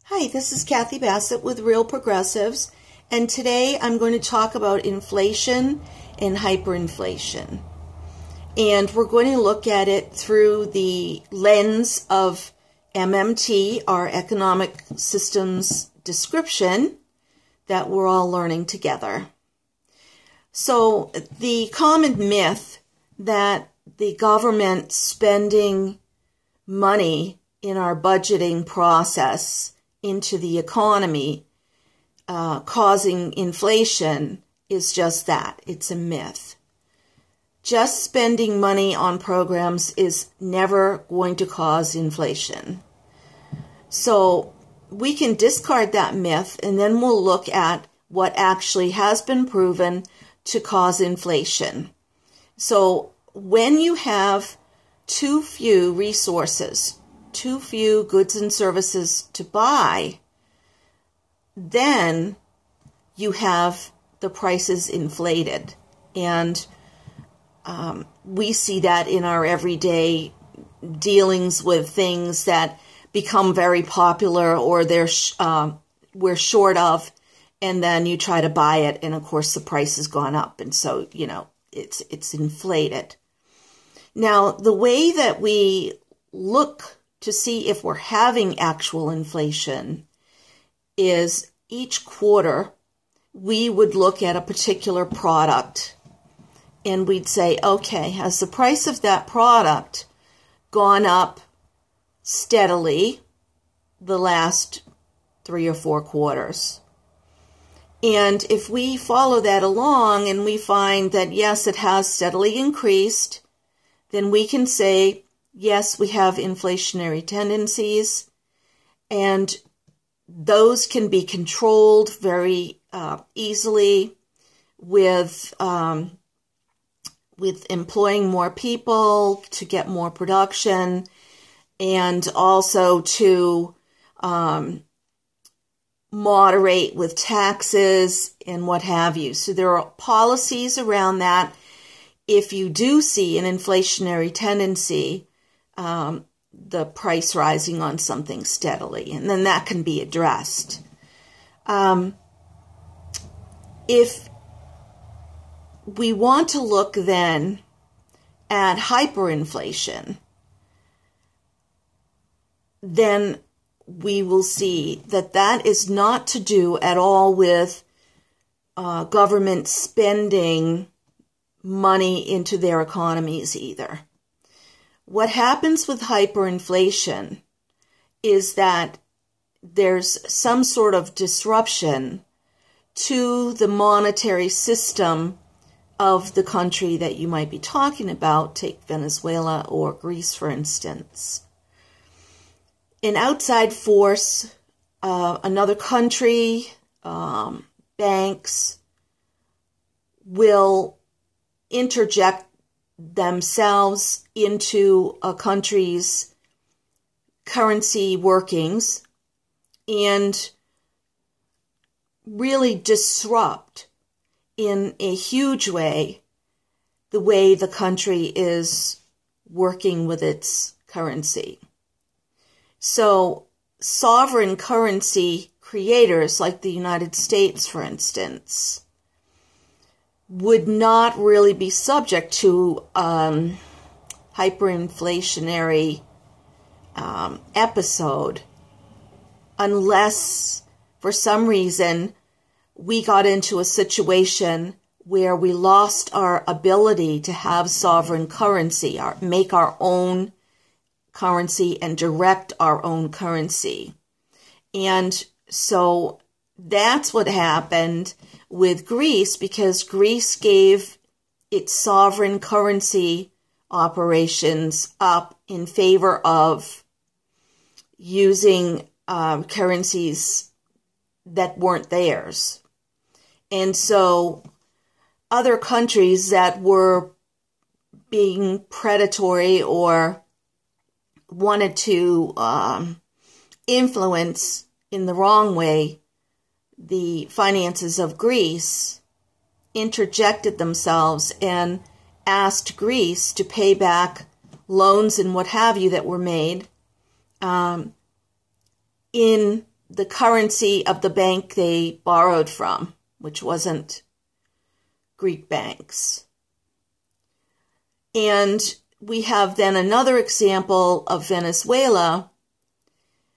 Hi, this is Kathy Bassett with Real Progressives, and today I'm going to talk about inflation and hyperinflation. And we're going to look at it through the lens of MMT, our economic systems description that we're all learning together. So the common myth that the government spending money in our budgeting process into the economy causing inflation is just that. It's a myth. Just spending money on programs is never going to cause inflation. So we can discard that myth, and then we'll look at what actually has been proven to cause inflation. So when you have too few resources, too few goods and services to buy, then you have the prices inflated. And we see that in our everyday dealings with things that become very popular or we're short of, and then you try to buy it, and of course the price has gone up, and so, it's inflated. Now, the way that we look to see if we're having actual inflation is each quarter we would look at a particular product and we'd say, okay, has the price of that product gone up steadily the last 3 or 4 quarters? And if we follow that along and we find that, yes, it has steadily increased, then we can say, yes, we have inflationary tendencies, and those can be controlled very easily with employing more people to get more production, and also to moderate with taxes and what have you. So there are policies around that. If you do see an inflationary tendency, the price rising on something steadily, and then that can be addressed. If we want to look then at hyperinflation, then we will see that that is not to do at all with government spending money into their economies either. What happens with hyperinflation is that there's some sort of disruption to the monetary system of the country that you might be talking about. Take Venezuela or Greece, for instance. An outside force, another country, banks will interject themselves into a country's currency workings and really disrupt in a huge way the way the country is working with its currency. So sovereign currency creators like the United States, for instance, would not really be subject to hyperinflationary episode unless for some reason we got into a situation where we lost our ability to have sovereign currency, make our own currency and direct our own currency. And so that's what happened with Greece, because Greece gave its sovereign currency operations up in favor of using currencies that weren't theirs. And so other countries that were being predatory or wanted to influence in the wrong way the finances of Greece interjected themselves and asked Greece to pay back loans and what have you that were made in the currency of the bank they borrowed from, which wasn't Greek banks. And we have then another example of Venezuela,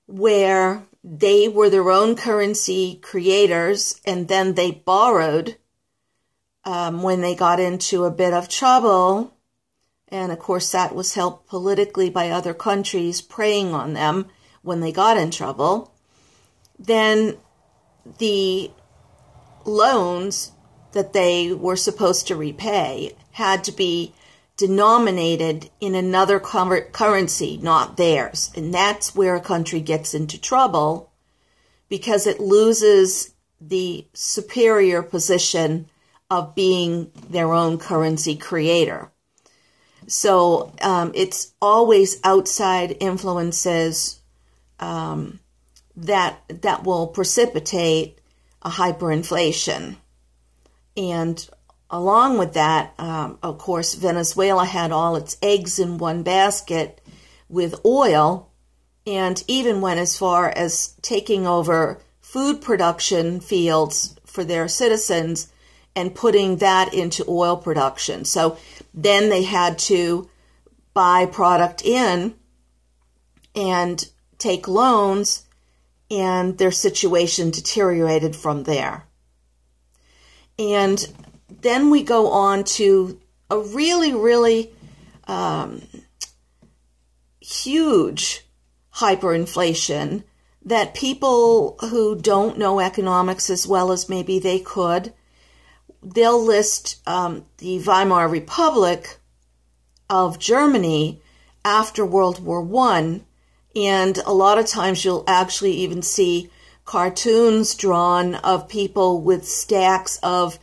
where they were their own currency creators, and then they borrowed when they got into a bit of trouble. And of course, that was helped politically by other countries preying on them when they got in trouble. Then the loans that they were supposed to repay had to be denominated in another currency, not theirs. And that's where a country gets into trouble, because it loses the superior position of being their own currency creator. So it's always outside influences that will precipitate a hyperinflation. And along with that, of course, Venezuela had all its eggs in one basket with oil, and even went as far as taking over food production fields for their citizens and putting that into oil production. So then they had to buy product in and take loans, and their situation deteriorated from there. And then we go on to a really, really huge hyperinflation that people who don't know economics as well as maybe they could, they'll list the Weimar Republic of Germany after World War I. And a lot of times you'll actually even see cartoons drawn of people with stacks of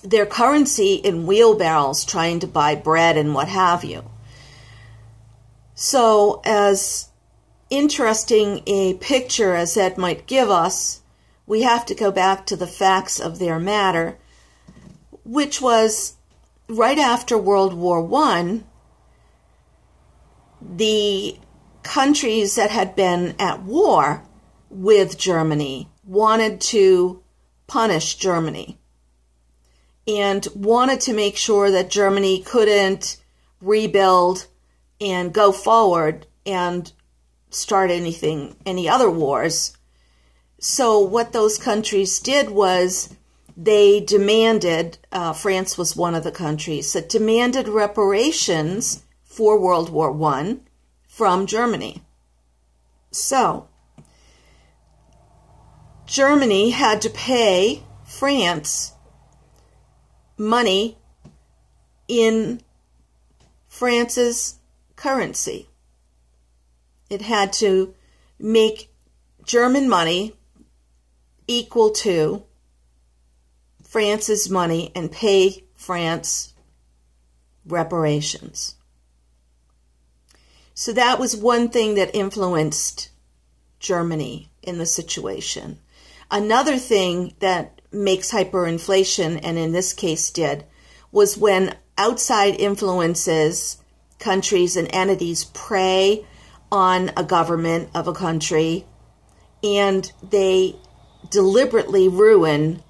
their currency in wheelbarrows trying to buy bread and what have you. So as interesting a picture as that might give us, we have to go back to the facts of their matter, which was right after World War I, the countries that had been at war with Germany wanted to punish Germany and wanted to make sure that Germany couldn't rebuild and go forward and start any other wars. So what those countries did was they demanded, France was one of the countries that demanded reparations for World War I from Germany. So Germany had to pay France money in France's currency. It had to make German money equal to France's money and pay France reparations. So that was one thing that influenced Germany in the situation. Another thing that makes hyperinflation, and in this case did, was when outside influences, countries and entities prey on a government of a country, and they deliberately ruin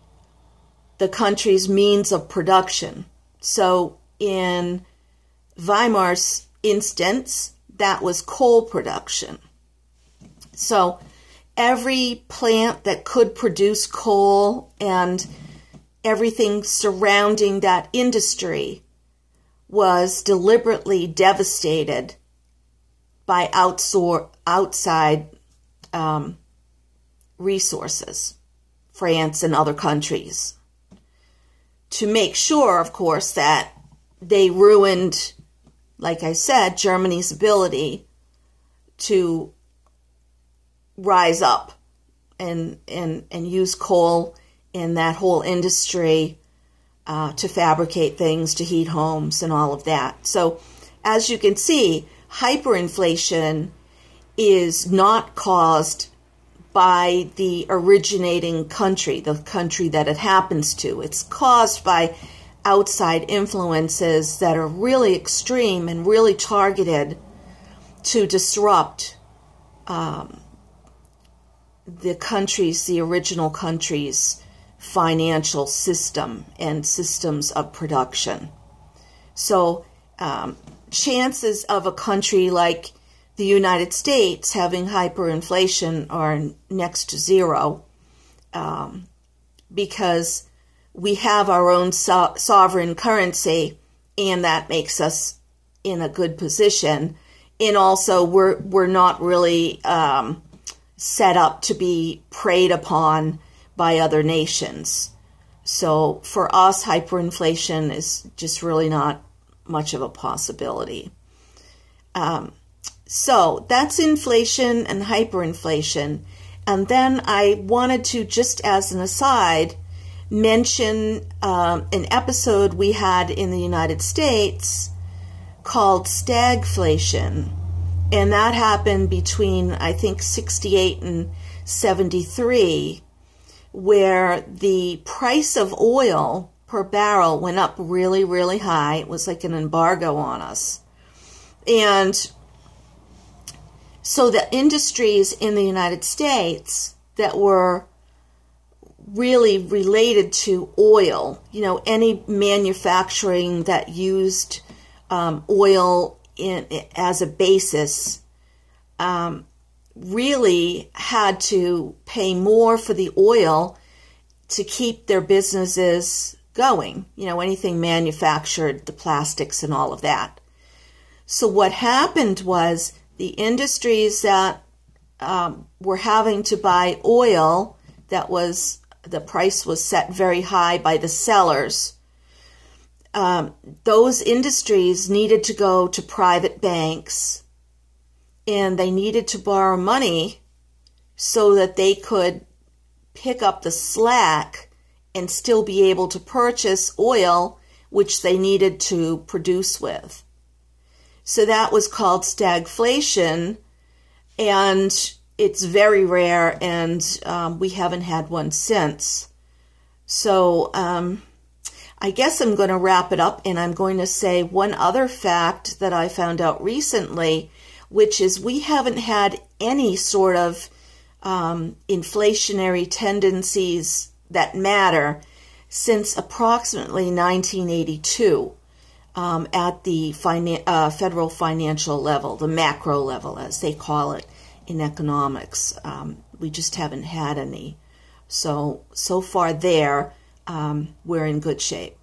the country's means of production. So in Weimar's instance, that was coal production. So every plant that could produce coal and everything surrounding that industry was deliberately devastated by outside resources, France and other countries, to make sure, of course, that they ruined, like I said, Germany's ability to rise up and use coal in that whole industry to fabricate things, to heat homes and all of that. So as you can see, hyperinflation is not caused by the originating country, the country that it happens to. It's caused by outside influences that are really extreme and really targeted to disrupt the original country's financial system and systems of production. So chances of a country like the United States having hyperinflation are next to zero, because we have our own sovereign currency, and that makes us in a good position. And also, we're not really set up to be preyed upon by other nations. So for us, hyperinflation is just really not much of a possibility. So that's inflation and hyperinflation. And then I wanted to, just as an aside, mention an episode we had in the United States called stagflation. And that happened between, I think, 68 and 73, where the price of oil per barrel went up really, really high. It was like an embargo on us. And so the industries in the United States that were really related to oil, you know, any manufacturing that used oil as a basis, really had to pay more for the oil to keep their businesses going. You know, anything manufactured, the plastics and all of that. So what happened was the industries that were having to buy oil, the price was set very high by the sellers. Those industries needed to go to private banks, and they needed to borrow money so that they could pick up the slack and still be able to purchase oil, which they needed to produce with. So that was called stagflation, and it's very rare, and we haven't had one since. So I guess I'm going to wrap it up, and I'm going to say one other fact that I found out recently, which is we haven't had any sort of inflationary tendencies that matter since approximately 1982 at the federal financial level, the macro level, as they call it in economics. We just haven't had any. So far there, we're in good shape.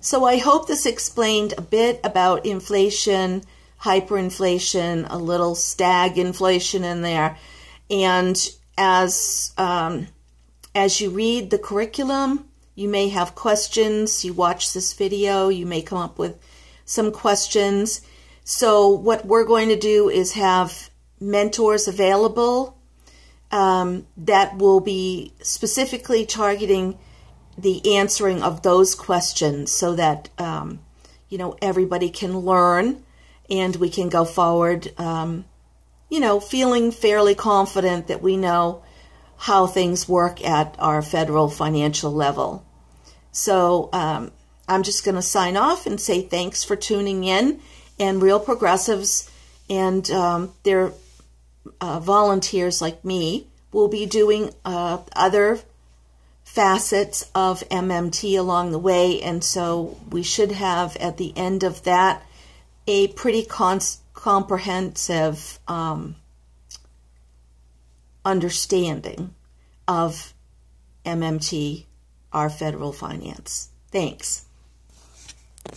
So I hope this explained a bit about inflation, hyperinflation, a little stagflation in there. And as you read the curriculum, you may have questions. You watch this video, you may come up with some questions. So what we're going to do is have mentors available that will be specifically targeting the answering of those questions, so that you know, everybody can learn and we can go forward, you know, feeling fairly confident that we know how things work at our federal financial level. So I'm just going to sign off and say thanks for tuning in. And Real Progressives and their volunteers like me will be doing other facets of MMT along the way. And so we should have at the end of that a pretty comprehensive understanding of MMT, our federal finance. Thanks.